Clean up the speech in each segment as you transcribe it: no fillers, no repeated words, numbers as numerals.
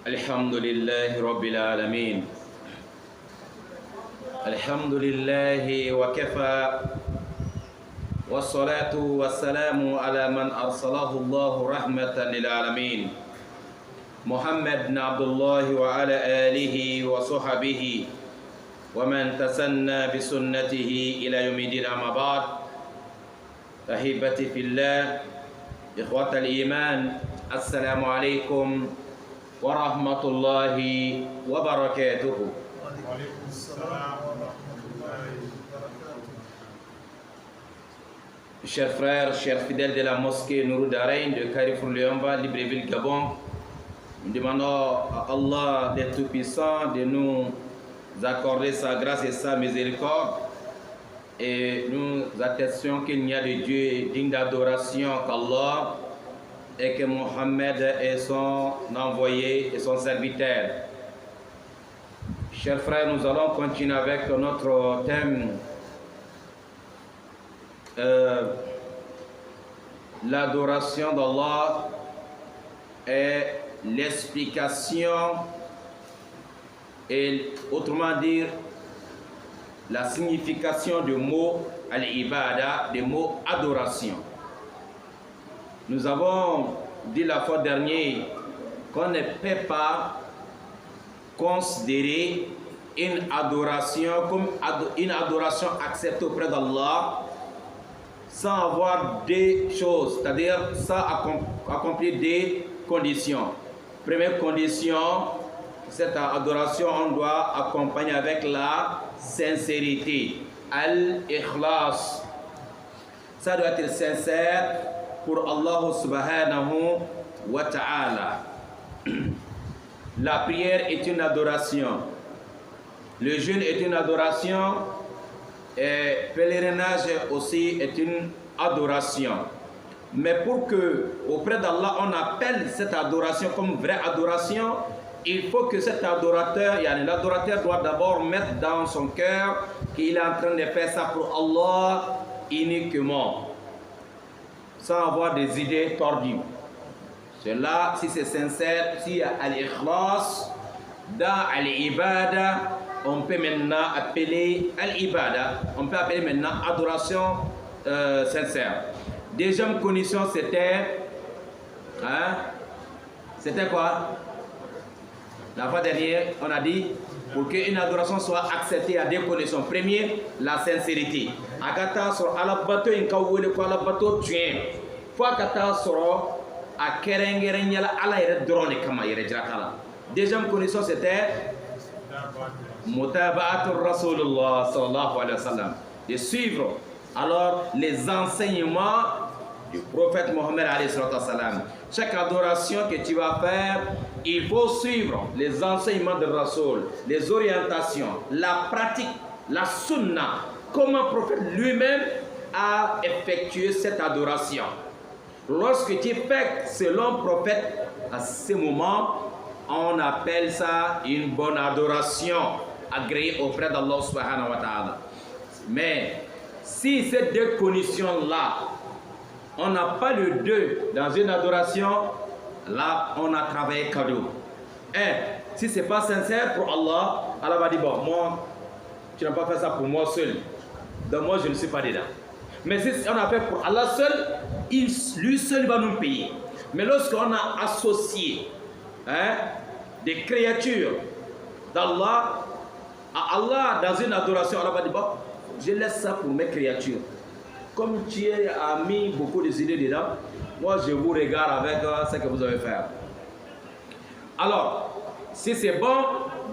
الحمد لله رب العالمين. الحمد لله وكفى، والصلاة والسلام على من أرسله الله رحمة للعالمين، محمد بن عبد الله وعلى آله وصحبه ومن تسنى بسنته إلى يوم الدين. أما بعد، أحبتي في الله، إخوة الإيمان، السلام عليكم ورحمة الله وبركاته. وعليكم السلام ورحمة الله وبركاته. Chers frères, chers fidèles de la mosquée Nourou Darain de Carrefour Léomba, Libreville, Gabon, nous demandons à Allah d'être tout-puissant de nous accorder sa grâce et sa miséricorde, et nous attestons qu'il n'y a de Dieu digne d'adoration qu'Allah, et que Mohammed est son envoyé et son serviteur. Chers frères, nous allons continuer avec notre thème, l'adoration d'Allah et l'explication, et autrement dire la signification du mot al-ibada, du mot adoration. Nous avons dit la fois dernière qu'on ne peut pas considérer une adoration comme une adoration acceptée auprès d'Allah sans avoir des choses, c'est-à-dire sans accomplir des conditions. Première condition, cette adoration, on doit accompagner avec la sincérité, al-ikhlas. Ça doit être sincère pour Allah subhanahu wa ta'ala. La prière est une adoration. Le jeûne est une adoration. Et pèlerinage aussi est une adoration. Mais pour que auprès d'Allah on appelle cette adoration comme vraie adoration, il faut que cet adorateur, l'adorateur doit d'abord mettre dans son cœur qu'il est en train de faire ça pour Allah uniquement, sans avoir des idées tordues. Cela, si c'est sincère, si il y a al-ikhlas dans al-ibada, on peut maintenant appeler al-ibada, on peut appeler maintenant adoration sincère. Deuxième condition, c'était c'était quoi? La fois dernière, on a dit, pour qu'une adoration soit acceptée, il y a deux conditions. Premier, la sincérité. Akata sur alabato inkawele ko alabato tuyen. Faut akata sur a kerengerenyala ala yere drone kama yere jiratala. Deuxième condition, c'était mutaba'atur Rasulullah sallallahu alayhi wa sallam, de suivre alors les enseignements du prophète Mohammed alayhi wa sallam. Chaque adoration que tu vas faire, il faut suivre les enseignements de Rasul, les orientations, la pratique, la sunna, comment le prophète lui-même a effectué cette adoration. Lorsque tu fais selon le prophète, à ce moment, on appelle ça une bonne adoration agréée auprès d'Allah subhanahu wa ta'ala. Mais si ces deux conditions-là, on n'a pas les deux dans une adoration, là on a travaillé cadeau. Et si ce n'est pas sincère pour Allah, Allah va dire, bon, moi, tu n'as pas fait ça pour moi seul, donc moi je ne suis pas dedans. Mais si on a fait pour Allah seul, lui seul va nous payer. Mais lorsqu'on a associé des créatures d'Allah à Allah dans une adoration, Allah va dire, bon, je laisse ça pour mes créatures. Comme tu as mis beaucoup de idées dedans, moi je vous regarde avec ce que vous avez fait. Alors, si c'est bon,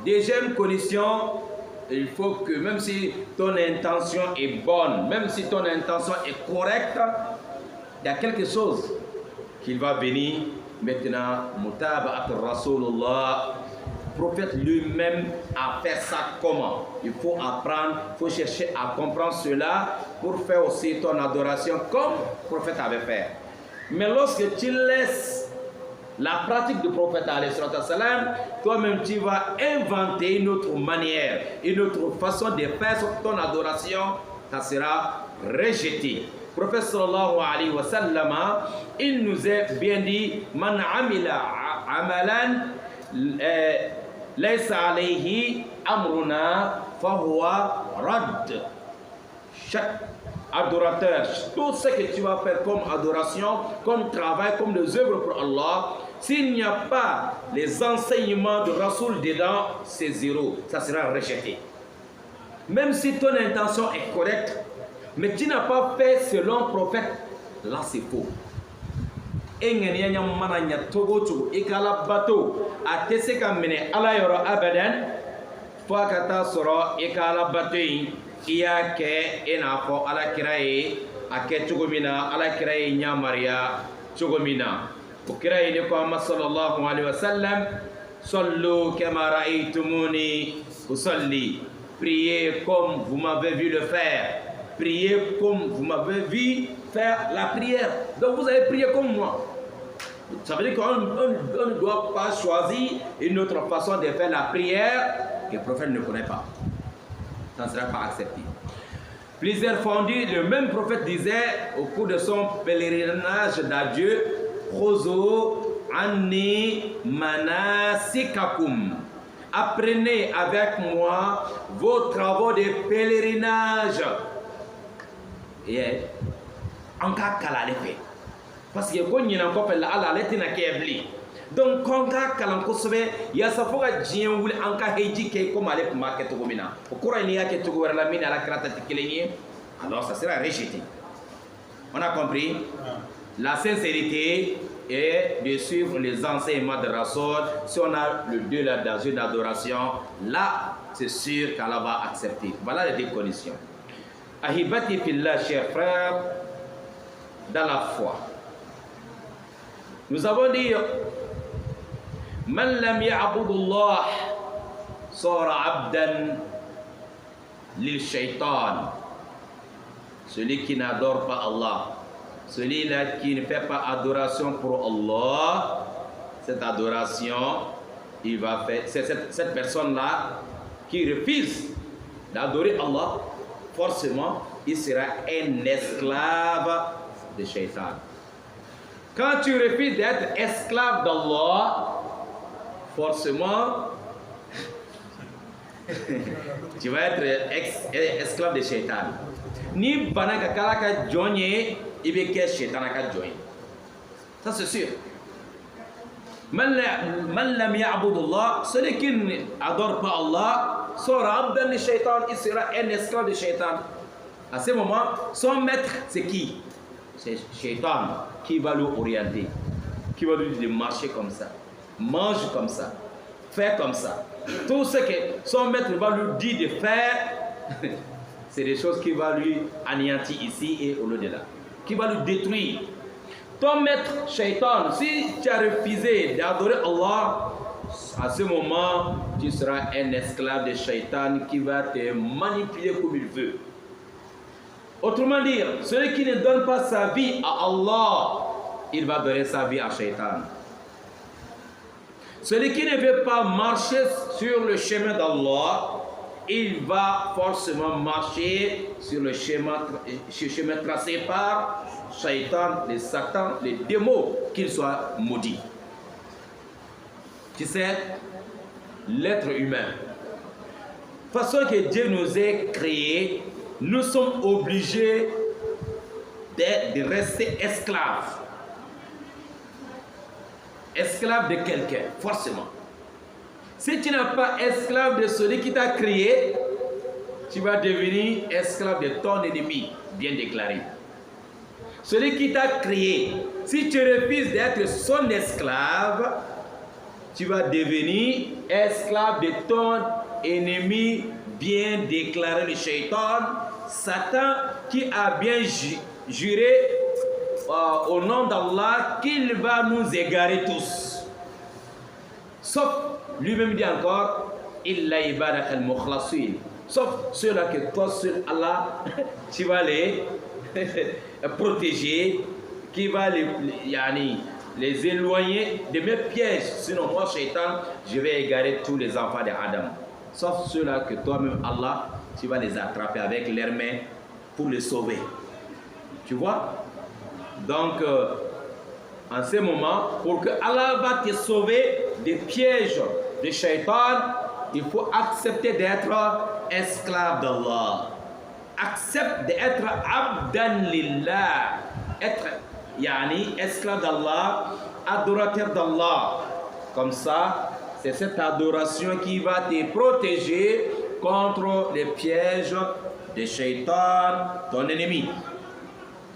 deuxième condition, il faut que même si ton intention est bonne, même si ton intention est correcte, il y a quelque chose qui va venir maintenant. Mutaba'at Rasulullah, le prophète lui-même a fait ça comment? Il faut apprendre, il faut chercher à comprendre cela pour faire aussi ton adoration comme le prophète avait fait. Mais lorsque tu laisses la pratique du prophète, toi-même tu vas inventer une autre manière, une autre façon de faire ton adoration, ça sera rejeté. Le prophète sallallahu alayhi wa sallam, il nous a bien dit, Man amila amalan laysa alayhi amruna fahuwa radd. Chaque adorateur, tout ce que tu vas faire comme adoration, comme travail, comme des œuvres pour Allah, s'il n'y a pas les enseignements de Rasoul dedans, c'est zéro, ça sera rejeté. Même si ton intention est correcte, mais tu n'as pas fait selon le prophète, là c'est faux. Et ngeniya mana nya togo togo ikala bato atese ka mene ala yoro abadan fo kata soro ikala bato iya ke ena fo ala kiraye ake togo mina ala kiraye nya maria togo mina o kiraye ni ko amma sallallahu alaihi wasallam sallu kama ra'aytumuni usalli, priez comme vous m'avez vu le faire, priez comme vous m'avez vu faire la prière. Donc vous avez prié comme moi. Ça veut dire qu'on ne doit pas choisir une autre façon de faire la prière que le prophète ne connaît pas. Ça ne sera pas accepté. Plusieurs fois on dit, le même prophète disait au cours de son pèlerinage d'adieu, Khozo anni manasikakum. Apprenez avec moi vos travaux de pèlerinage. Et en cas de fait. Parce que quand il y a encore fait la donc quand il y a ça faut que Dieu voulait en cas de comme aller pour marquer tout mina au cours il y a que tout la mine à la crate alors ça sera rejeté. On a compris? La sincérité est de suivre les enseignements de Rasoul. Si on a le Dieu là dans une adoration, là c'est sûr qu'Allah va accepter. Voilà les deux conditions. Ahibati fillah, chers frères, dans la foi. Nous avons dit Man lam ya'budullah sara abdan lil shaitan. Celui qui n'adore pas Allah, celui-là qui ne fait pas adoration pour Allah, cette adoration, il va faire, cette personne-là qui refuse d'adorer Allah, forcément, il sera un esclave de shaitan. Quand tu refuses d'être esclave d'Allah, forcément, tu vas être esclave de shaitan. Ni banaka kalaka joigné, il veut que shaitan a joigné. Ça c'est sûr. Man lam ya'budullah, celui qui n'adore pas Allah, sera abdan de shaitan, il sera un esclave de shaitan. À ce moment, son maître, c'est qui? C'est shaitan qui va l'orienter, qui va lui dire de marcher comme ça, mange comme ça, faire comme ça. Tout ce que son maître va lui dire de faire, c'est des choses qui vont lui anéantir ici et au-delà, qui va lui détruire. Ton maître shaitan, si tu as refusé d'adorer Allah, à ce moment, tu seras un esclave de shaitan qui va te manipuler comme il veut. Autrement dit, celui qui ne donne pas sa vie à Allah, il va donner sa vie à shaitan. Celui qui ne veut pas marcher sur le chemin d'Allah, il va forcément marcher sur le chemin tracé par shaitan, les Satan, les démons, qu'ils soient maudits. Tu sais, l'être humain, façon que Dieu nous ait créés, nous sommes obligés de rester esclaves. Esclave de quelqu'un, forcément. Si tu n'es pas esclave de celui qui t'a créé, tu vas devenir esclave de ton ennemi, bien déclaré. Celui qui t'a créé, si tu refuses d'être son esclave, tu vas devenir esclave de ton ennemi, bien déclaré, le shaitan, Satan, qui a bien juré au nom d'Allah qu'il va nous égarer tous. Sauf, lui-même dit encore, illa ibadak al-mukhlasin. Sauf ceux-là que toi seul, Allah, tu vas les protéger, qui va les éloigner de mes pièges. Sinon, moi, shaitan, je vais égarer tous les enfants d'Adam. Sauf ceux-là que toi-même, Allah, tu vas les attraper avec leurs mains pour les sauver. Tu vois? Donc, en ce moment, pour que Allah va te sauver des pièges de shaitan, il faut accepter d'être esclave d'Allah. Accepte d'être abdan lillah, être esclave d'Allah, adorateur d'Allah. Comme ça, c'est cette adoration qui va te protéger contre les pièges de shaitan, ton ennemi.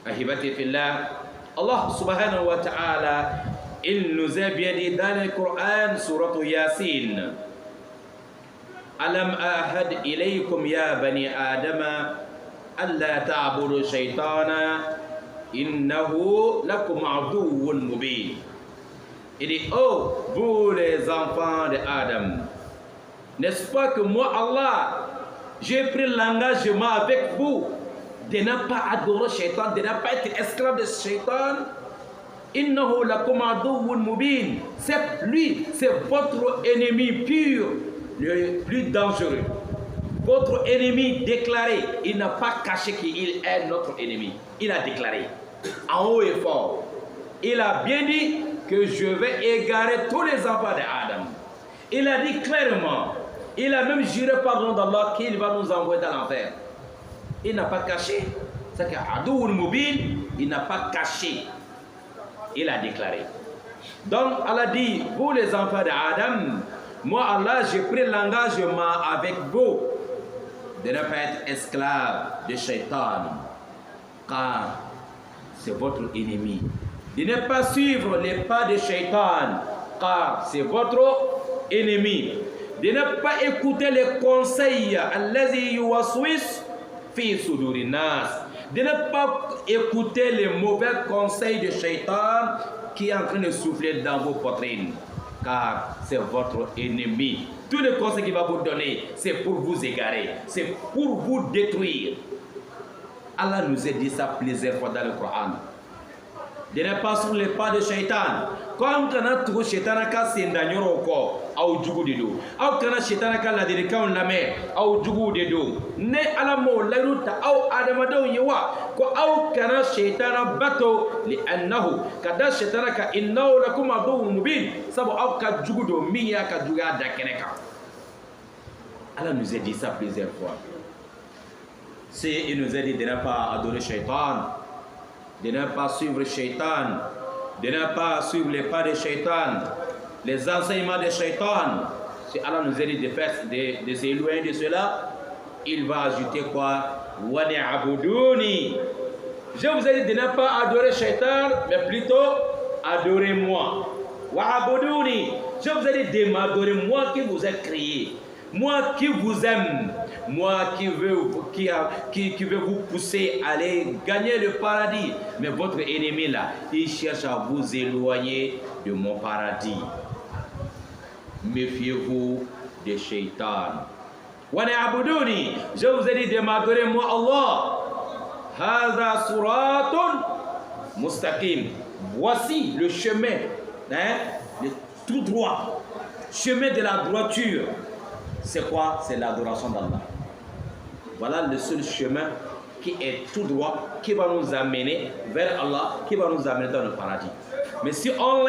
Ahibati fillah, Allah subhanahu wa ta'ala, il nous a bien dit dans le Coran, sourate Yasin, Alam ahad ilaykum ya bani Adama, alla ta'budu shaytana, innahu lakum aduwwun mubin. Il dit, oh, vous les enfants d'Adam, n'est-ce pas que moi, Allah, j'ai pris l'engagement avec vous de ne pas adorer Shaitan, de ne pas être esclave de Shaitan. Innahu lakum aduwwun mubin. C'est lui, c'est votre ennemi pur, le plus dangereux. Votre ennemi déclaré. Il n'a pas caché qu'il est notre ennemi. Il a déclaré, en haut et fort. Il a bien dit que je vais égarer tous les enfants d'Adam. Il a dit clairement, il a même juré par le nom d'Allah qu'il va nous envoyer dans l'enfer. Il n'a pas caché. C'est qu'Adoun Mubin, il n'a pas caché. Il a déclaré. Donc Allah dit, vous les enfants d'Adam, moi Allah, j'ai pris l'engagement avec vous de ne pas être esclave de Shaitan, car c'est votre ennemi. De ne pas suivre les pas de Shaitan, car c'est votre ennemi. De ne pas écouter les conseils allazi yuwaswis fi sudurin nas. De ne pas écouter les mauvais conseils de Shaitan qui est en train de souffler dans vos poitrines, car c'est votre ennemi. Tous les conseils qu'il va vous donner, c'est pour vous égarer, c'est pour vous détruire. Allah nous a dit ça plusieurs fois dans le Coran. De ne pas sur les pas de Shaitan. Comme quand on a trouvé Shaitan a s'endagner ko au jugu de do. Au quand Shaitan a la de quand la mer au jugu de do. Ne ala mo la ruta au adamado yewa ko au quand Shaitan bato li annahu kada Shaitan ka innahu lakum adu mubin sabo au ka jugu do miya ka juga da keneka. Allah nous a dit ça plusieurs fois. C'est il nous a dit de ne pas adorer Shaitan, de ne pas suivre Shaitan, de ne pas suivre les pas de Shaitan, les enseignements de Shaitan. Si Allah nous a dit de s'éloigner de cela, il va ajouter quoi? Wani abuduni. Je vous ai dit de ne pas adorer Shaitan, mais plutôt adorer moi. Wa abuduni. Je vous ai dit de m'adorer, moi qui vous ai créé, moi qui vous aime, moi qui veux vous pousser à aller gagner le paradis. Mais votre ennemi là, il cherche à vous éloigner de mon paradis. Méfiez-vous de Shaitan. Wani abuduni. Je vous ai dit de m'adorer moi Allah. Hadha suratun mustaqim. Voici le chemin, le tout droit, chemin de la droiture. C'est quoi? C'est l'adoration d'Allah. Voilà le seul chemin qui est tout droit, qui va nous amener vers Allah, qui va nous amener dans le paradis. Mais si on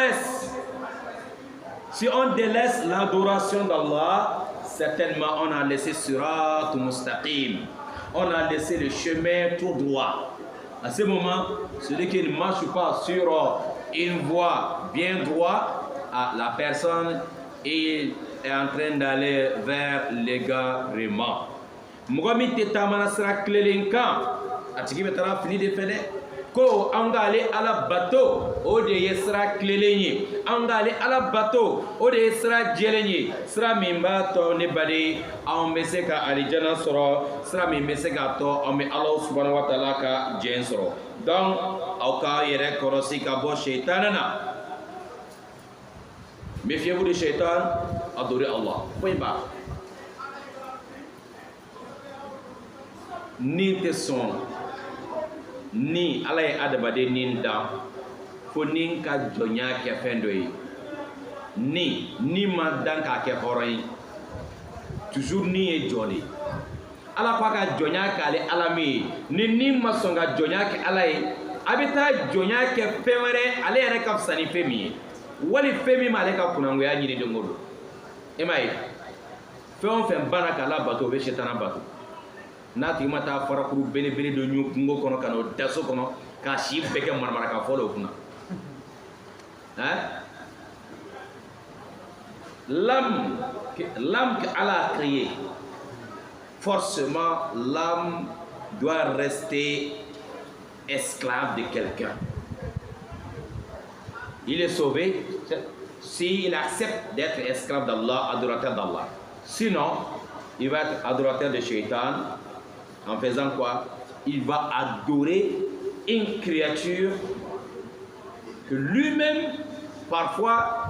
délaisse l'adoration d'Allah, certainement on a laissé Sirat Mustaqim. On a laissé le chemin tout droit. À ce moment, celui qui ne marche pas sur une voie bien droite, la personne est en train d'aller vers l'égarement. Mugami te tamana sera klelenka atiki betara fini de fene ko angale ala bato o de yesra klelenye angale ala bato o de yesra jelenye sra mimba to ne bade on meseka alijana soro sra mi meseka to on me Allah subhanahu wa ta'ala ka jen soro donc auka yere korosi ka bo shaytanana. Méfiez-vous du Shaitan, adorez Allah. Point barre. Ni te son, ni ala ye adamade nin da, fo nin ka jɔnya kɛ fɛn dɔ ye. Ni ma dan k'a kɛ hɔrɔn ye. Toujours ni ye jɔ de. Ala ko a ka jɔnya k'ale ala min ye. Ni ma sɔn ka jɔnya kɛ ala ye, Abita jonya ke femere ale yɛrɛ ka fisa ni fɛn min ye wali fɛn min m'ale ka kunangoya ɲini don o don e m'a ye fɛn o fɛn banna k'a labato o bɛ sitana bato n'a tigi ma taa farakuru belebele dɔ ɲun kungo kɔnɔ ka n'o da so kɔnɔ k'a si bɛɛ kɛ maramaraka fɔlɔ o kunna l'âme qu'Allah a créée, forcément l'âme doit rester esclave de quelqu'un. Il est sauvé s'il accepte d'être esclave d'Allah, adorateur d'Allah. Sinon, il va être adorateur de Shaitan en faisant quoi? Il va adorer une créature que lui-même, parfois,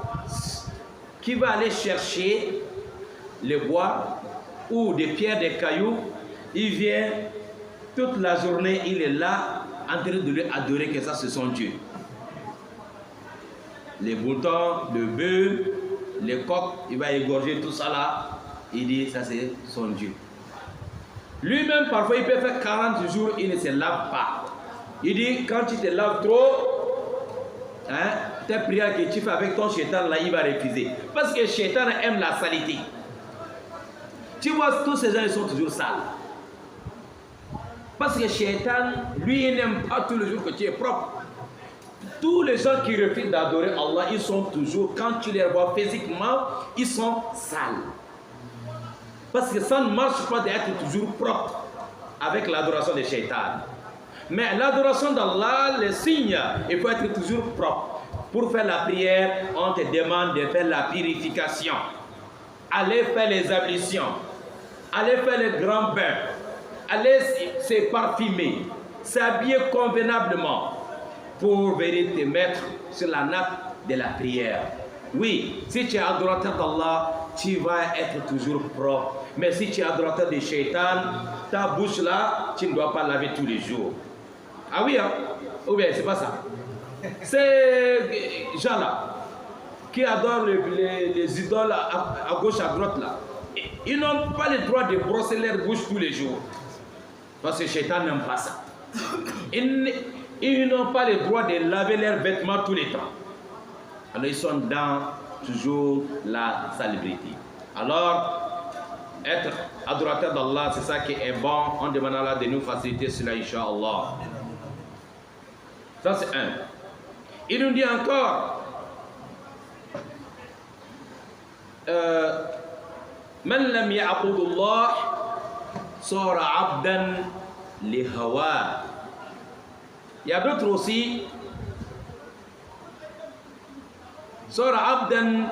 qui va aller chercher les bois ou des pierres, des cailloux. Il vient toute la journée, il est là en train de lui adorer que ça, c'est son Dieu. Les boutons, le bœuf, les coqs, il va égorger tout ça là. Il dit, ça c'est son Dieu. Lui-même, parfois, il peut faire 40 jours, il ne se lave pas. Il dit, quand tu te laves trop, tes prières que tu fais avec ton shaitan là, il va refuser. Parce que shaitan aime la saleté. Tu vois, tous ces gens, ils sont toujours sales. Parce que shaitan, lui, il n'aime pas tous les jours que tu es propre. Tous les gens qui refusent d'adorer Allah, ils sont toujours, quand tu les vois physiquement, ils sont sales. Parce que ça ne marche pas d'être toujours propre avec l'adoration de shaitan. Mais l'adoration d'Allah, le signe, il faut être toujours propre. Pour faire la prière, on te demande de faire la purification. Allez faire les ablutions. Allez faire le grand bain. Allez se parfumer. S'habiller convenablement pour venir te mettre sur la nappe de la prière. Oui, si tu es adorateur d'Allah, tu vas être toujours propre. Mais si tu es adorateur de Shaitan, ta bouche là, tu ne dois pas laver tous les jours. Ah oui, hein? Ou bien c'est pas ça. Ces gens-là qui adorent les idoles à gauche, à droite là, ils n'ont pas le droit de brosser leur bouche tous les jours. Parce que Shaitan n'aime pas ça. Ils n'ont pas le droit de laver leurs vêtements tous les temps. Alors ils sont dans toujours la salubrité. Alors, être adorateur d'Allah, c'est ça qui est bon. On demande à Allah de nous faciliter cela, Inch'Allah. Ça c'est un. Il nous dit encore, Man lam ya'budullah sara abdan li hawa. Il y a d'autres aussi. Sara abdan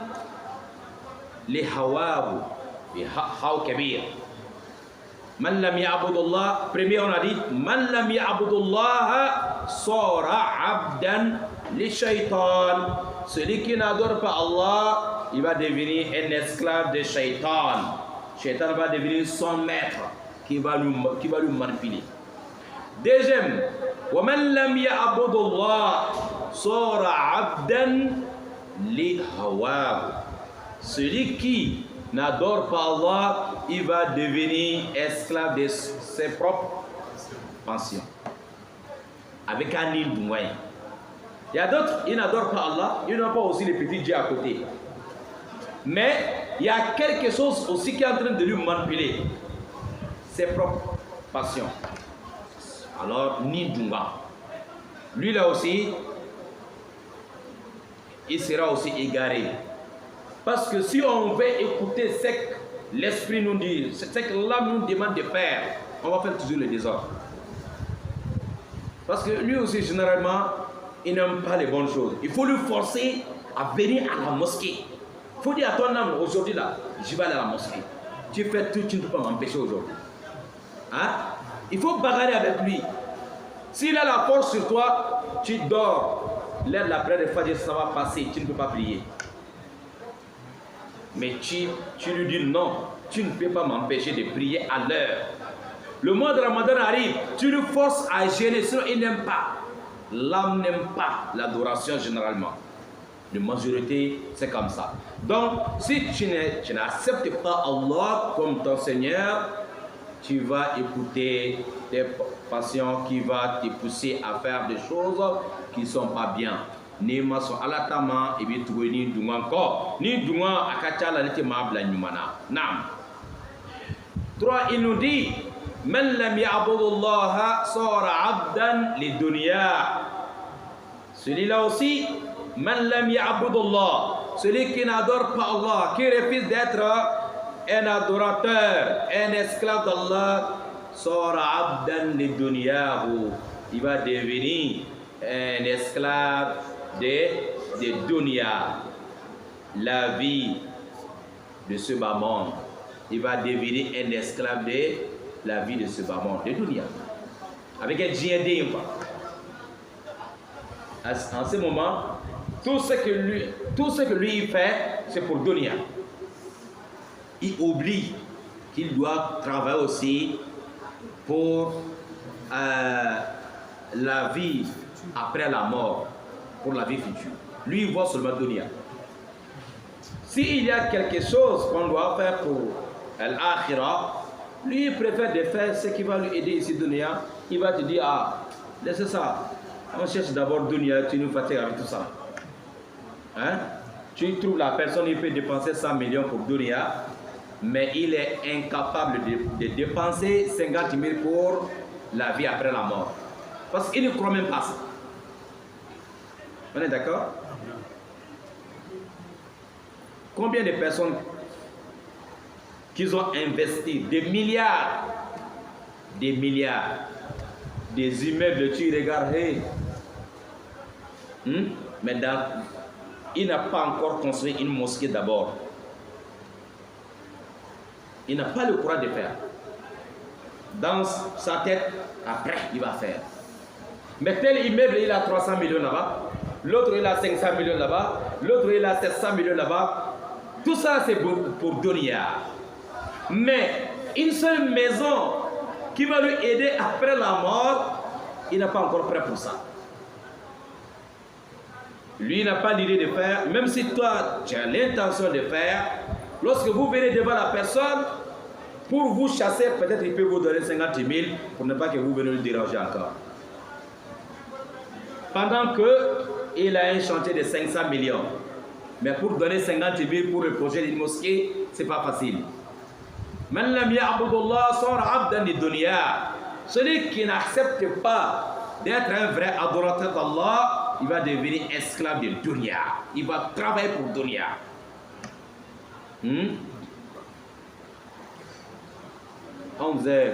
li hawahu. Bi haw kabir. Man lam ya'budullah. Premier on a dit, Man lam ya'budullah sara abdan li shaitan. Celui qui n'adore pas Allah, il va devenir un esclave de shaitan. Shaitan va devenir son maître qui va lui manipuler. Deuxième, وَمَنْ لَمْ يَعْبُدُ اللَّهِ صَارَ عَبْدًا لِهَوَاهُ. Celui qui n'adore pas Allah, il va devenir esclave de ses propres passions. Avec un île de moyen. Il y a d'autres, ils n'adorent pas Allah, ils n'ont pas aussi les petits dieux à côté. Mais il y a quelque chose aussi qui est en train de lui manipuler. Ses propres passions. Alors, ni Dunga. Lui là aussi, il sera aussi égaré. Parce que si on veut écouter ce que l'esprit nous dit, ce que l'âme nous demande de faire, on va faire toujours le désordre. Parce que lui aussi, généralement, il n'aime pas les bonnes choses. Il faut lui forcer à venir à la mosquée. Il faut dire à ton âme, aujourd'hui là, je vais aller à la mosquée. Tu fais tout, tu ne peux pas m'empêcher aujourd'hui. Hein? Il faut bagarrer avec lui. S'il a la force sur toi, tu dors. L'air de la prière de Fajr, ça va passer, tu ne peux pas prier. Mais tu lui dis non, tu ne peux pas m'empêcher de prier à l'heure. Le mois de Ramadan arrive, tu le forces à jeûner, sinon il n'aime pas. L'âme n'aime pas l'adoration généralement. La majorité, c'est comme ça. Donc, si tu n'acceptes pas Allah comme ton Seigneur, tu vas écouter des passions qui vont te pousser à faire des choses qui ne sont pas bien. Ni maso alatama et bien trouver ni dunga encore. Ni dunga akachala n'était mabla nyumana. Nam. 3, il nous dit, Man lam ya'budullaha sara abdan li dunya. Celui-là aussi, Man lam ya'budullah. Celui qui n'adore pas Allah, qui refuse d'être un adorateur, un esclave d'Allah, sara abdan li dunyahu. Il va devenir un esclave de dunya, la vie de ce bas monde. Il va devenir un esclave de la vie de ce bas monde, de dunya. Avec un djihadin. En ce moment, tout ce que lui fait, c'est pour dunya. Il oublie qu'il doit travailler aussi pour la vie après la mort, pour la vie future. Lui, il voit seulement dunya. S'il y a quelque chose qu'on doit faire pour l'akhirah, lui, il préfère de faire ce qui va lui aider ici dunya. Il va te dire, ah, laissez ça. On cherche d'abord dunya, tu nous fatigues avec tout ça. Hein? Tu trouves la personne, il peut dépenser 100 millions pour dunya, mais il est incapable de dépenser 50 000 pour la vie après la mort. Parce qu'il ne croit même pas ça. On est d'accord? Combien de personnes qui ont investi des milliards, des immeubles, tu regardes, hey, mais il n'a pas encore construit une mosquée d'abord. Il n'a pas le courage de faire. Dans sa tête, après, il va faire. Mais tel immeuble, il a 300 millions là-bas. L'autre, il a 500 millions là-bas. L'autre, il a 700 millions là-bas. Tout ça, c'est pour dunya. Mais une seule maison qui va lui aider après la mort, il n'a pas encore prêt pour ça. Lui, il n'a pas l'idée de faire, même si toi, tu as l'intention de faire, lorsque vous venez devant la personne, pour vous chasser, peut-être il peut vous donner 50 000 pour ne pas que vous veniez le déranger encore. Pendant qu'il a un chantier de 500 millions. Mais pour donner 50 000 pour le projet d'une mosquée, ce n'est pas facile. Man lam ya'budullah sara abdan li dunya. Celui qui n'accepte pas d'être un vrai adorateur d'Allah, il va devenir esclave de dunya. Il va travailler pour dunya. On faisait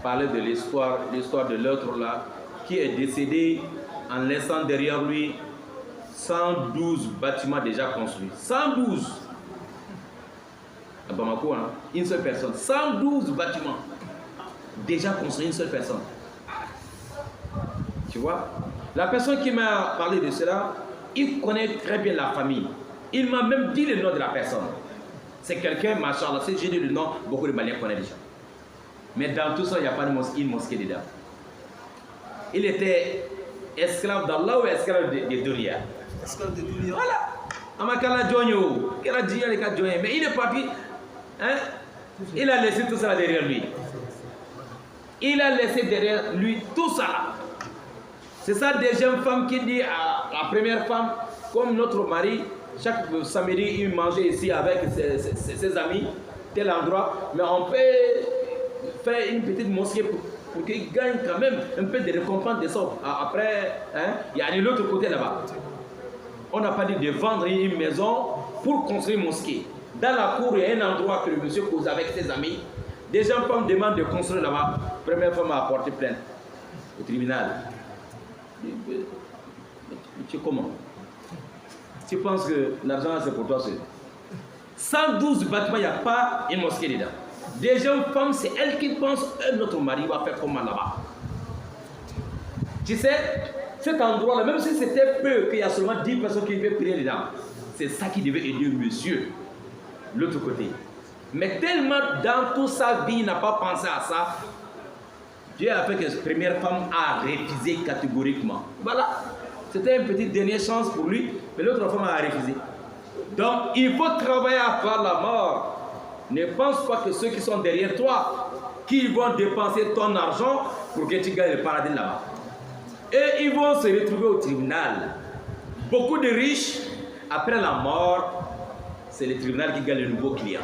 parler de l'histoire de l'autre là, qui est décédé en laissant derrière lui 112 bâtiments déjà construits. 112 à Bamako, hein? Une seule personne. 112 bâtiments déjà construits, une seule personne. Tu vois? La personne qui m'a parlé de cela, il connaît très bien la famille. Il m'a même dit le nom de la personne. C'est quelqu'un, machallah, si j'ai dit le nom, beaucoup de Maliens connaissent déjà. Mais dans tout ça, il n'y a pas une mosquée dedans. Il était esclave d'Allah ou esclave de dunya? Esclave de dunya. Voilà. Amakala Djonyo, mais il est parti, hein? Il a laissé tout ça derrière lui. Il a laissé derrière lui tout ça. C'est ça des jeunes femmes qui disent à la première femme, comme notre mari, chaque samedi, il mangeait ici avec ses amis, tel endroit, mais on peut faire une petite mosquée pour qu'il gagne quand même un peu de récompense de ça. Après, hein, il y a de l'autre côté là-bas. On n'a pas dit de vendre une maison pour construire une mosquée. Dans la cour, il y a un endroit que le monsieur cause avec ses amis. Des gens femmes demandent de construire là-bas. La première femme a apporté plainte au tribunal. Tu comment? Tu penses que l'argent c'est pour toi seul? 112 bâtiments, il n'y a pas une mosquée dedans. Des jeunes femmes, c'est elles qui pensent notre mari va faire comment là-bas. Tu sais, cet endroit-là, même si c'était peu, qu'il y a seulement 10 personnes qui peuvent prier dedans, c'est ça qui devait aider monsieur, l'autre côté. Mais tellement dans toute sa vie, il n'a pas pensé à ça, Dieu a fait que cette première femme a refusé catégoriquement. Voilà, c'était une petite dernière chance pour lui, mais l'autre femme a refusé. Donc, il faut travailler à faire la mort Ne pense pas que ceux qui sont derrière toi, qui vont dépenser ton argent pour que tu gagnes le paradis là-bas. Et ils vont se retrouver au tribunal. Beaucoup de riches, après la mort, c'est le tribunal qui gagne le nouveau client.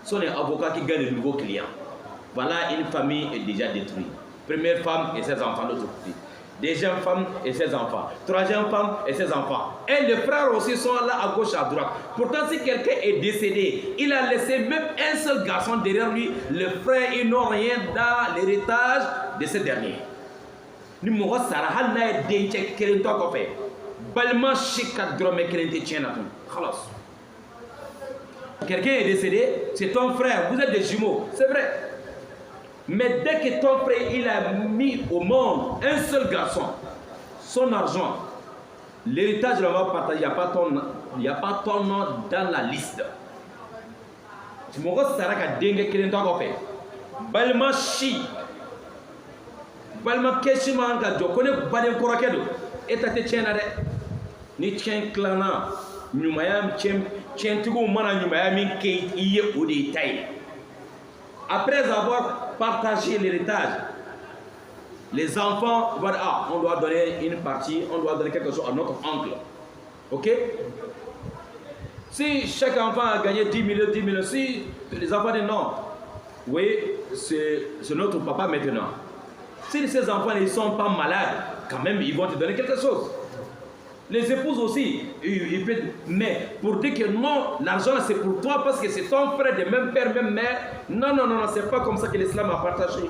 Ce sont les avocats qui gagnent le nouveau client. Voilà, une famille est déjà détruite. Première femme et ses enfants de l'autre côté. Deuxième femme et ses enfants. Troisième femme et ses enfants. Et les frères aussi sont là à gauche, à droite. Pourtant, si quelqu'un est décédé, il a laissé même un seul garçon derrière lui. Les frères, ils n'ont rien dans l'héritage de ce dernier. Numéro Sarah, Hanna Denche Kerento Kofe. Balma Shika Drome Kerente Tchenatum. Khalas. Quelqu'un est décédé, c'est ton frère. Vous êtes des jumeaux, c'est vrai. Mais dès que ton frère il a mis au monde un seul garçon, son argent, l'héritage va partager, il n'y a pas ton nom dans la liste. Tu me vois, Sarah a dengue qui n'est pas fait. Balma Shi, Balma Keshimanga, je connais Balem Korakedo, et tu as tient ni tient clana, Numayam, tient tout le monde à Numayam qui est au détail. Après avoir partagé l'héritage, les enfants vont dire, ah, on doit donner une partie, on doit donner quelque chose à notre oncle. Ok? Si chaque enfant a gagné 10 millions, si les enfants disent non, oui, c'est notre papa maintenant. Si ces enfants ne sont pas malades, quand même, ils vont te donner quelque chose. Les épouses aussi, ils peuvent, mais pour dire que non, l'argent c'est pour toi parce que c'est ton frère de même père, même mère. Non, non, non, non, c'est pas comme ça que l'islam a partagé.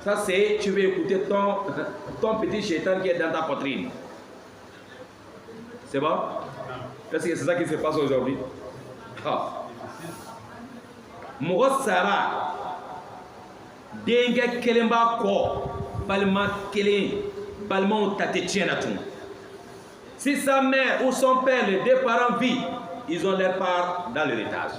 Ça c'est, tu veux écouter ton petit chétan qui est dans ta poitrine. C'est bon? Parce que c'est ça qui se passe aujourd'hui. Moi, Sarah, dengue kelemba ko, balma kelen, balma tate tienatum. Si sa mère ou son père, les deux parents vivent, ils ont leur part dans l'héritage.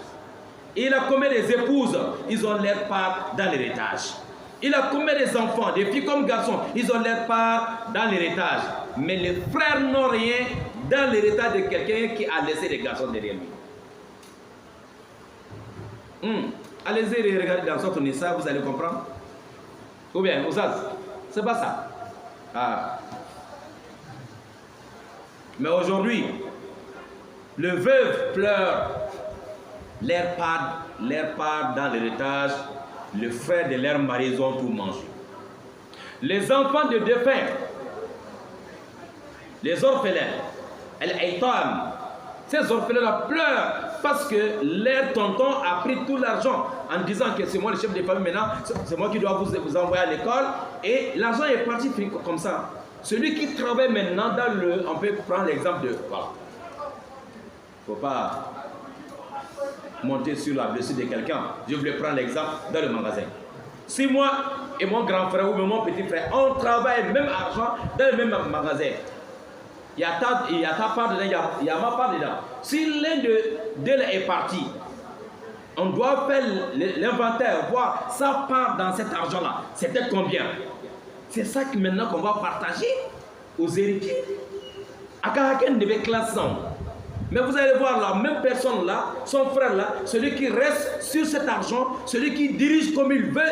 Il a combien des épouses, ils ont leur part dans l'héritage. Il a combien des enfants, des filles comme garçons, ils ont leur part dans l'héritage. Mais les frères n'ont rien dans l'héritage de quelqu'un qui a laissé des garçons derrière lui. Allez-y regarder dans votre Nissa, vous allez comprendre. Ou bien, c'est pas ça. Ah. Mais aujourd'hui, le veuve pleure leur part dans l'héritage, le frère de leur mari, ils ont tout mangé. Les enfants de défunts, les orphelins, ces orphelins-là pleurent parce que leur tonton a pris tout l'argent en disant que c'est moi le chef de famille maintenant, c'est moi qui dois vous envoyer à l'école. Et l'argent est parti comme ça. Celui qui travaille maintenant dans on peut prendre l'exemple de, voilà. Il ne faut pas monter sur la blessure de quelqu'un. Je voulais prendre l'exemple dans le magasin. Si moi et mon grand frère ou mon petit frère, on travaille le même argent dans le même magasin, il y a ta part dedans, il y a ma part dedans. Si l'un d'eux est parti, on doit faire l'inventaire, voir sa part dans cet argent-là. C'était combien? C'est ça que maintenant qu'on va partager aux héritiers. Mais vous allez voir la même personne là, son frère là, celui qui reste sur cet argent, celui qui dirige comme il veut.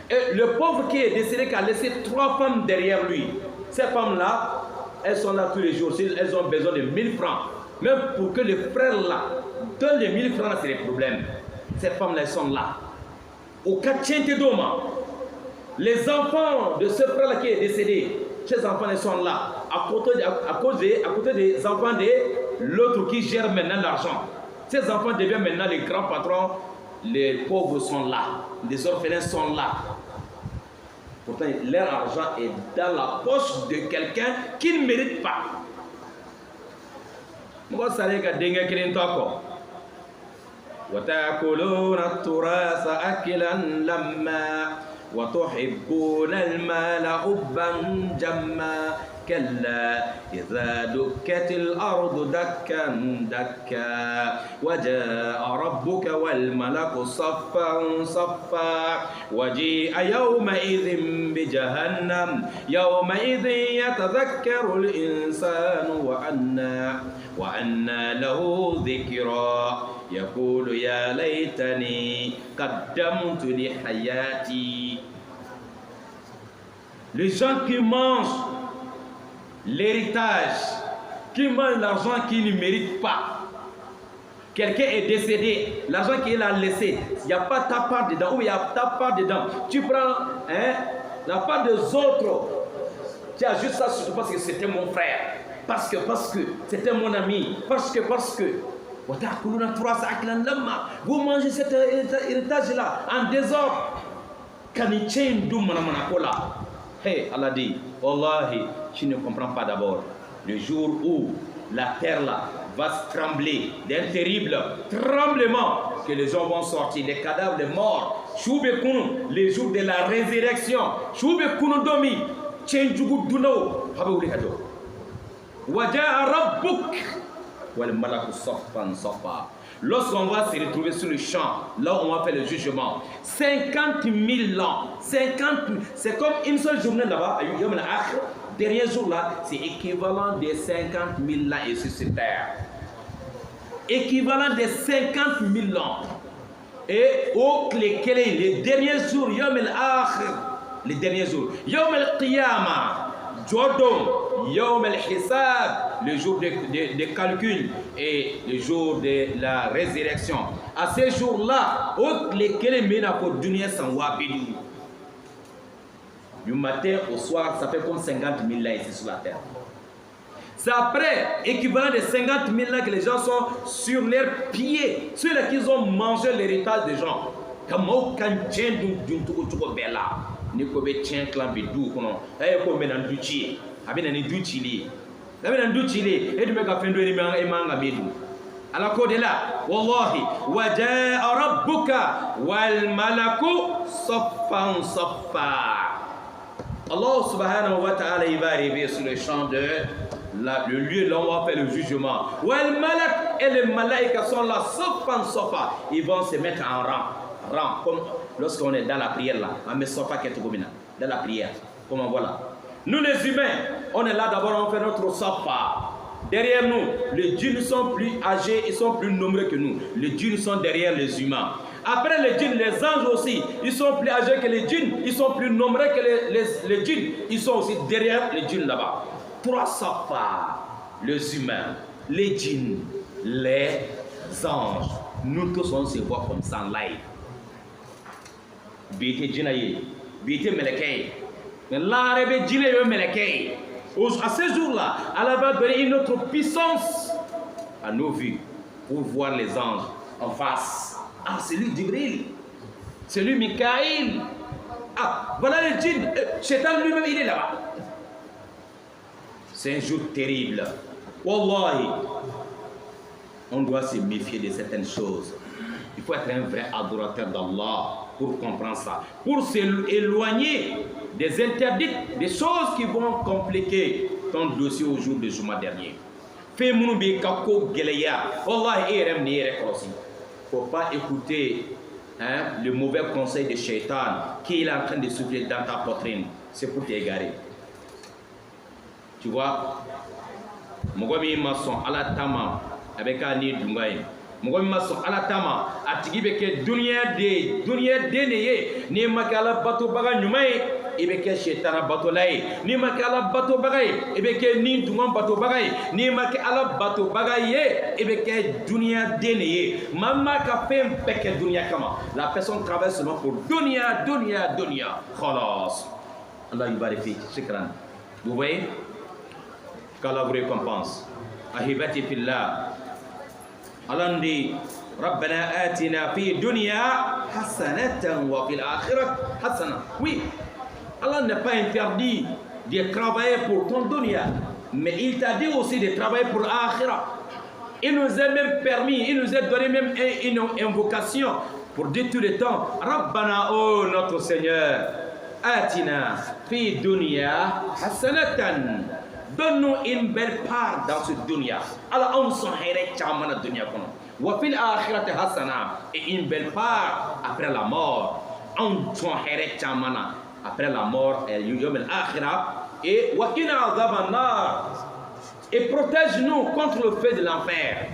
Et le pauvre qui est décédé, qui a laissé 3 femmes derrière lui. Ces femmes là, elles sont là tous les jours. Elles ont besoin de 1000 francs. Même pour que les frères là donnent les 1000 francs, c'est des problèmes. Ces femmes là, elles sont là. Au cas de Doma. Les enfants de ce frère-là qui est décédé, ces enfants ils sont là, à côté des enfants de l'autre qui gère maintenant l'argent. Ces enfants deviennent maintenant les grands patrons, les pauvres sont là, les orphelins sont là. Pourtant, leur argent est dans la poche de quelqu'un qui ne mérite pas. Moi, ça n'est qu'à dengue qui n'est pas encore. وتأكلون التراث أكلا لما وتحبون المال حبا جما كلا إذا دكت الأرض دكا دكا وجاء ربك والملك صفا صفا وجيء يومئذ بجهنم يومئذ يتذكر الإنسان وأنى له ذكرى يقول يا ليتني قدمت لحياتي. Les gens qui mangent l'héritage, qui mangent l'argent qu'ils ne méritent pas. Quelqu'un est décédé, l'argent qu'il a laissé, il n'y a pas ta part dedans, ou il y a ta part dedans. Tu prends la part des autres, tu as juste ça surtout parce que c'était mon frère, parce que c'était mon ami, parce que. Vous mangez cet héritage-là en désordre. Hey, Allah dit, Wallahi, tu ne comprends pas d'abord. Le jour où la terre là va se trembler d'un terrible tremblement, que les gens vont sortir, les cadavres des morts, les jours de la résurrection, lorsqu'on va se retrouver sur le champ, là où on va faire le jugement, 50 000 ans, 50 000, c'est comme une seule journée là-bas, dernier jour là, c'est équivalent des 50 000 ans ici sur terre. Équivalent des 50 000 ans. Et les derniers jours, les derniers jours, Yom al-Qiyamah, Jodom, Yom al-Hisab, le jour de calcul et le jour de la résurrection. À ces jours-là, du matin au soir, ça fait comme 50 000 là ici sur la terre. C'est après, équivalent de 50 000 là que les gens sont sur leurs pieds, ceux-là qui ont mangé l'héritage des gens. Comme aucun tien d'une tout bella. Ni ko be tien clan be du kono ay ko menan du ci abina ni du ci li abina du ci li e dum ka fendo ni manga medu ala ko de la wallahi wajaa rabbuka wal malaku saffan saffa. Allah subhanahu wa ta'ala il va arriver sur le champ de le lieu là où on va faire le jugement. Wal malak et les malaïkas sont là saffan saffa, ils vont se mettre en rang comme lorsqu'on est dans la prière là, on ne sort pas dans la prière. Comment voilà. Nous les humains, on est là d'abord, on fait notre safa. Derrière nous, les djinns sont plus âgés, ils sont plus nombreux que nous. Les djinns sont derrière les humains. Après les djinns, les anges aussi, ils sont plus âgés que les djinns, ils sont plus nombreux que les djinns. Ils sont aussi derrière les djinns là-bas. 3 safas, les humains, les djinns, les anges. Nous tous on se voit comme ça en live. Bité djinaye, bité melekei. Mais l'arrêt djinaye melekei. À ce jour-là, Allah va donner une autre puissance à nos vues pour voir les anges en face. Ah, c'est lui Jibril, c'est lui Mikaïl. Ah, voilà le djinn. Shaitan lui-même, il est là-bas. C'est un jour terrible. Wallahi, on doit se méfier de certaines choses. Il faut être un vrai adorateur d'Allah pour comprendre ça, pour s'éloigner des interdits, des choses qui vont compliquer ton dossier au jour du jugement dernier. Fais mon kako geleya. Wallahi, il ne faut pas écouter le mauvais conseil de Shaitan qui est en train de souffler dans ta poitrine. C'est pour t'égarer. Tu vois, Mogomi Masson, Allah Tama, avec Ani Dungaï. Mogomi Masson, Allah Tama, Atigibeke, Dunia de Neye, ni Makala Bato Baga Numai, Ebeke Shetana Bato Lai, ni Makala Bato Bagay, Ebeke Ni Duman Bato Bagay, ni Makala Bato Bagaye, Ebeke Dunia de Neye. Maman ka fait un peke Dunia Kama. La personne travaille seulement pour Dunia. Khalas. Allah il va répéter, Shukran. Vous voyez? Qu'Allah vous récompense. Ahibati fillah. Allah dit Rabbana atina fi dunya hasanatan wa fil akhirati hasana. Oui, Allah n'a pas interdit de travailler pour ton dunya, mais il t'a dit aussi de travailler pour l'akhirah. Il nous a même permis, il nous a donné même une invocation pour dire tout le temps Rabbana, oh notre Seigneur, atina fi dunya hasanatan. donne-nous une belle part dans ce dunya. Alors on s'en hérite chamana dunya kono. Wa fil akhirati hasana, et une belle part après la mort. On s'en hérite chamana après la mort et yom al-akhirah. Et wa qina adhaban nar, et protège-nous contre le feu de l'enfer.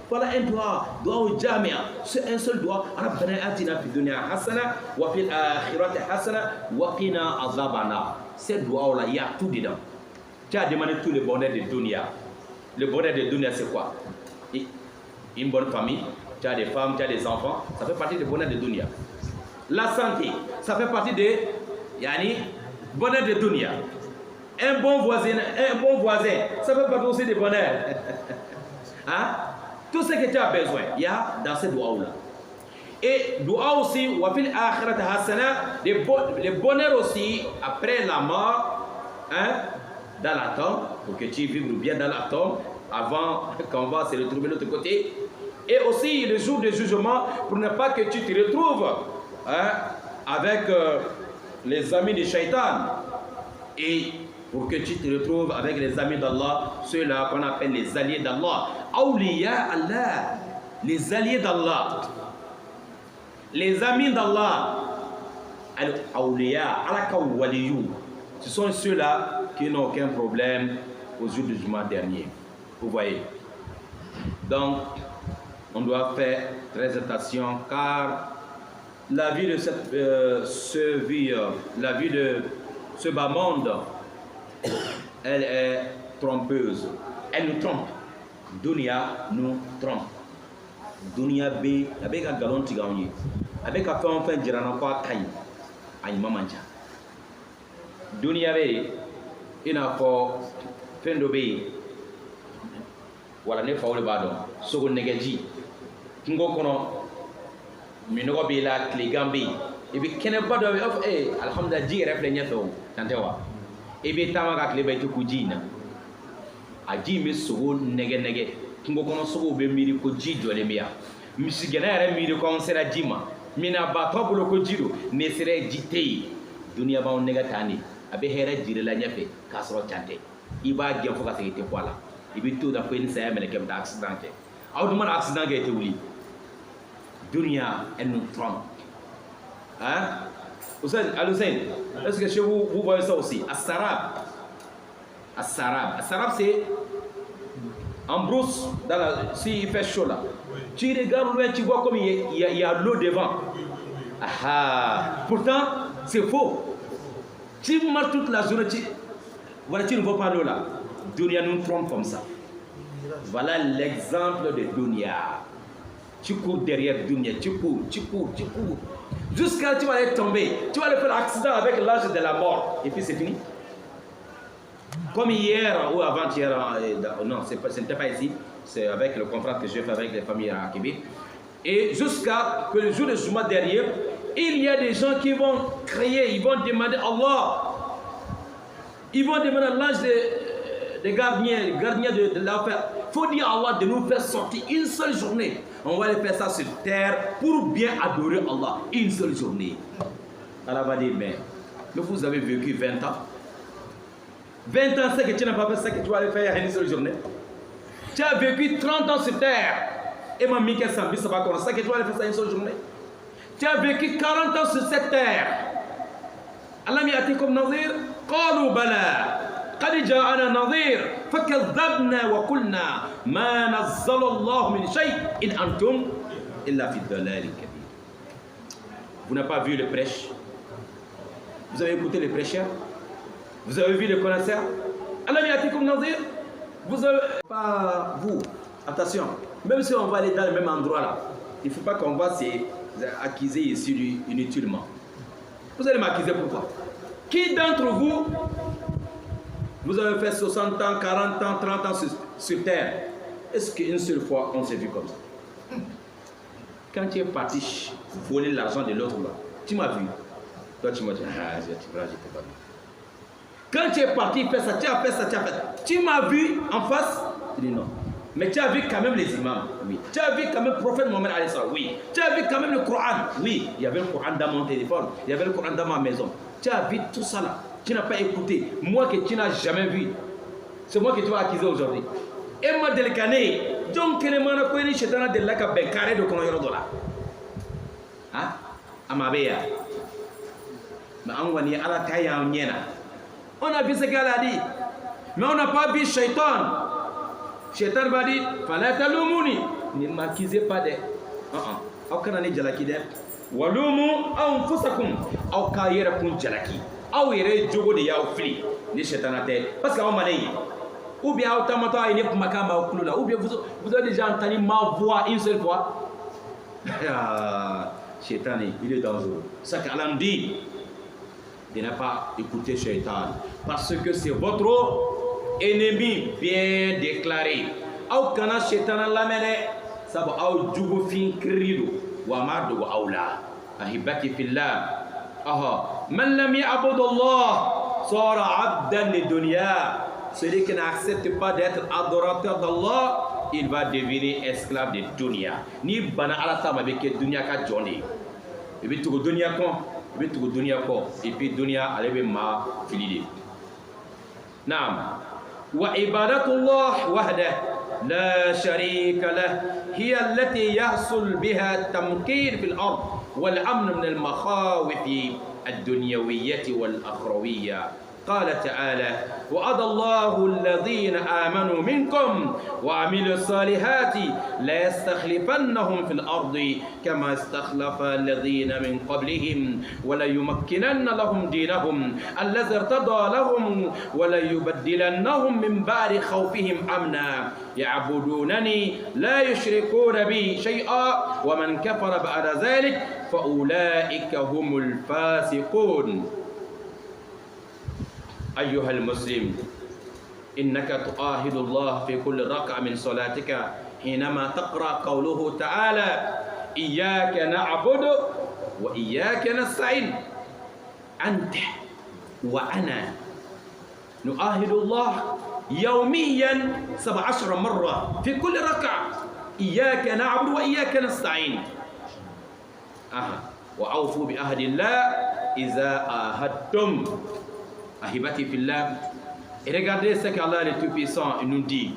Voilà un doigt au jamia. C'est un seul doigt. Rabbana atina fid dunya hasana wa fil akhirati hasana wa qina adhaban nar. Ces doigts-là, il y a tout dedans. Tu as demandé tout le bonheur de dunya. Le bonheur de dunya, c'est quoi? Une bonne famille, tu as des femmes, tu as des enfants, ça fait partie du bonheur de dunya. La santé, ça fait partie de bonheur de dunya. Un bon voisin, ça fait partie aussi du bonheur. Hein? Tout ce que tu as besoin, il y a dans ces doigts-là. Et doua aussi, wafil akhirat hasana, le bonheur aussi après la mort, hein, dans la tombe, pour que tu vives bien dans la tombe, avant qu'on va se retrouver de l'autre côté. Et aussi le jour du jugement, pour ne pas que tu te retrouves, hein, avec les amis du shaitan. Et pour que tu te retrouves avec les amis d'Allah, ceux-là qu'on appelle les alliés d'Allah. Awliya Allah, les alliés d'Allah. Les amis d'Allah, ce sont ceux-là qui n'ont aucun problème au jour du jugement dernier. Vous voyez. Donc, on doit faire très attention car la vie de la vie de ce bas monde, elle est trompeuse. Elle nous trompe. Dunya nous trompe. Dunya B, avec un galon tigani, avec un peu enfin dirana quoi taille, aïma manja. Dunya B, il a fait fin de B, voilà ne faule bado, sogo negaji, kingo kono, minogo B la kligambi, et puis kene bado of alhamdulillah ji reflenya to, tantewa, et puis tamaga kleba tu kujina, aji mi sogo nege. Tungo kono sogo be miri ko jijo le miya misigena yare miri ko on sera jima mina ba tobulo ko jiro ne sere jitei dunia ba on nega tani abe hera jire la nyafe kasro chante iba gem fo ka te kwala ibi to da ko ni sa yamele kem da accident ke awdu man accident ke te wuli dunia elle nous trompe hein Oustaz Al-Hussein, est-ce que chez vous voyez ça aussi? As-sarab c'est en brousse, s'il fait chaud là, tu regardes loin, tu vois comme il y a l'eau devant. Pourtant, c'est faux. Tu marches toute la journée, voilà, tu ne vois pas l'eau là. Dunia nous trompe comme ça. Voilà l'exemple de Dunia. Tu cours derrière Dunia, tu cours. Jusqu'à tu vas aller tomber, tu vas aller faire accident avec l'âge de la mort. Et puis c'est fini. Comme hier ou avant-hier, non, ce n'était pas ici, c'est avec le confrère que j'ai fait avec les familles à Québec. Et jusqu'à que le jour de jugement derrière, il y a des gens qui vont crier, ils vont demander à Allah, ils vont demander à l'ange des gardiens de l'enfer. Il faut dire à Allah de nous faire sortir une seule journée. On va aller faire ça sur terre pour bien adorer Allah. Une seule journée. Allah va dire, mais vous avez vécu 20 ans. 20 ans, c'est que tu n'as pas fait ça que tu vas aller faire une seule journée. Tu as vécu 30 ans sur terre. Et ma mike sambi, ça va commencer, ça que tu vas aller faire ça une seule journée. Tu as vécu 40 ans sur cette terre. Allah m'a dit comme Nazir, قالوا بلى قد جاءنا نظير فكذبنا وقلنا ما نزل الله من شيء إن أنتم إلا في الضلال الكبير. Vous n'avez pas vu le prêche? Vous avez écouté les prêcheurs? Vous avez vu les connaisseurs? Allah m'a dit comme Nazir, vous avez pas vous. Attention, même si on va aller dans le même endroit là, il ne faut pas qu'on va s'accuser ici inutilement. Vous allez m'accuser pourquoi? Qui d'entre vous, vous avez fait 60 ans, 40 ans, 30 ans sur terre? Est-ce qu'une seule fois on s'est vu comme ça? Quand tu es parti voler l'argent de l'autre là, tu m'as vu. Toi tu m'as dit, ah, je t'ai pas vu. Quand tu es parti faire ça, tu as fait ça, tu as fait ça. Tu m'as vu en face? Tu dis non. Mais tu as vu quand même les imams? Oui. Tu as vu quand même le prophète Mohammed alayhi salam? Oui. Tu as vu quand même le Coran? Oui. Il y avait le Coran dans mon téléphone. Il y avait le Coran dans ma maison. Tu as vu tout ça là. Tu n'as pas écouté. Moi que tu n'as jamais vu. C'est moi qui te vais accuser aujourd'hui. Et ma délicane, donc que le mana ko ni chetana de la ka ben carré de kono yoro dola. Hein? Amabeya. Mais on va dire ala taya nyena. On a vu ce qu'elle a dit. Mais on n'a pas vu Shaitan. Shaitan va dire fala talumuni. Ne m'accusez pas de. Aw kana ni jalaki de. Walumu anfusakum. Aw ka yera kun jalaki. Aw yere jogo de yaw fili. Ni Shaitan a tête. Parce qu'on m'a dit. Ou bien automatiquement il est pour ma au là. Ou bien vous avez déjà entendu ma voix une seule fois. Shaitan, il est dangereux. Ça qu'Allah dit, de ne pas écouter Shaitan. Parce que c'est votre ennemi bien déclaré. Aw kana Shaitan lamene sabu aw jugo fin krido wa mardo wa aula. Ahibati fillah. Aha. Man lam ya'budu Allah sara 'abdan lidunya. Celui qui n'accepte pas d'être adorateur d'Allah, il va devenir esclave de dunya. Ni bana ala tama beke dunya ka joni. Ebi tugo dunya ko, ebi tugo dunya ko, et puis dunya alebe ma filide. Naam. Wa ibadatullah wahdah la sharika lah hiya allati yahsul biha at-tamkin fil ard wal amn min al-makhawif ad-dunyawiyyah wal akhrawiyyah. قال تعالى وعد الله الذين آمنوا منكم وعملوا الصالحات لا يستخلفنهم في الأرض كما استخلف الذين من قبلهم ولا يمكنن لهم دينهم الذي ارتضى لهم ولا يبدلنهم من بعد خوفهم أمنا يعبدونني لا يشركون بي شيئا ومن كفر بعد ذلك فأولئك هم الفاسقون. أيها المسلم إنك تؤاهد الله في كل ركعة من صلاتك حينما تقرأ قوله تعالى إياك نعبد وإياك نستعين. أنت وأنا نؤاهد الله يوميا 17 مرة في كل ركعة إياك نعبد وإياك نستعين. وأوفوا بعهد الله إذا عاهدتم. Ahibati fillah, et regardez ce qu'Allah le Tout-Puissant nous dit.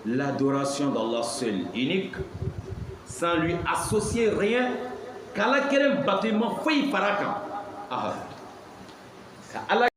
L'adoration d'Allah seul, unique, sans lui associer rien, qu'Allah crée un bâtiment fait par Allah.